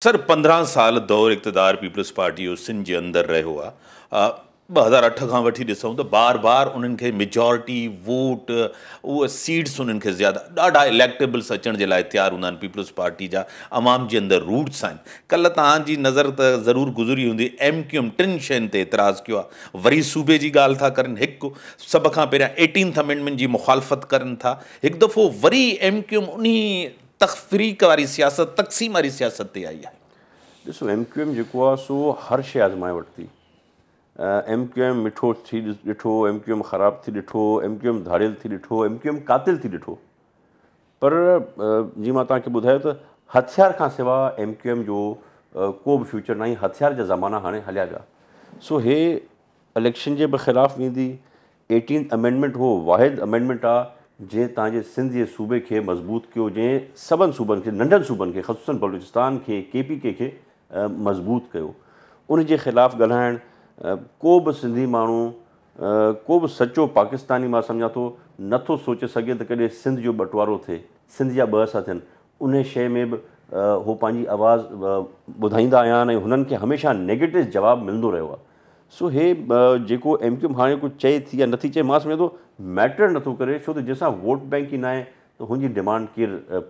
Sir 15 साल दौर इक़्तिदार peoples party जो सिंध जे अंदरि रहियो आहे। 2008 खां वठी ॾिसूं त बार बार उन्हनि खे मेजॉरिटी वोट उहे सीट्स उन्हनि खे ज़्यादा ॾाढा इलेक्टेबल्स अचण जे लाइ तयारु हूंदा आहिनि। पीपल्स पार्टी जा अवाम जे अंदरि रूट्स आहिनि। कल्ह तव्हांजी नज़र त ज़रूरु गुज़री हूंदी, MQM टिनि शयुनि ते एतिराज़ु कयो आहे। वरी सूबे जी ॻाल्हि था करनि, हिकु सभ खां पहिरियां 18th अमेंडमेंट जी मुखालफ़त करनि था, हिकु दफ़ो वरी MQM उन तफ़रीक़ वारी सियासत, तक़सीम वारी सियासत ते आई आहे। ॾिसो MQM जेको आहे सो हर शइ आज़माए वरिती। MQM मिठो थी ॾिठो, MQM ख़राबु थी ॾिठो, MQM धाड़ियल थी ॾिठो, MQM क़ातिल थी ॾिठो। पर जीअं मां तव्हांखे ॿुधायो त हथियार खां सवाइ MQM जो को बि फ्यूचर न आहे। हथियार जा ज़माना हाणे हलिया विया। सो हे इलेक्शन जे बि ख़िलाफ़ु वेंदी। 18th अमेंडमेंट हो वाहिद अमेंडमेंट आहे जंहिं तव्हांजे सिंध जे सूबे खे मज़बूत कयो, जंहिं सभिनि सूबनि खे, नंढनि सूबनि खे, ख़ुसूसन बलूचिस्तान खे, KPK खे मज़बूत कयो। उन जे ख़िलाफ़ु ॻाल्हाइणु को बि सिंधी माण्हू, को बि सचो पाकिस्तानी मां सम्झां थो नथो सोचे सघे त कॾहिं सिंध जो बंटवारो थिए, सिंध जा ॿ हिसा थियनि। उन शइ में बि हू पंहिंजी आवाज़ु ॿुधाईंदा आया आहिनि ऐं हुननि खे हमेशह नेगेटिव जवाबु मिलंदो रहियो आहे। सो हे जेको MQM हाणे कुझु चए थी या नथी चए, मां सम्झां थो मैटर नथो करे, छो त जंहिंसां वोट बैंक ई न आहे त हुनजी डिमांड केरु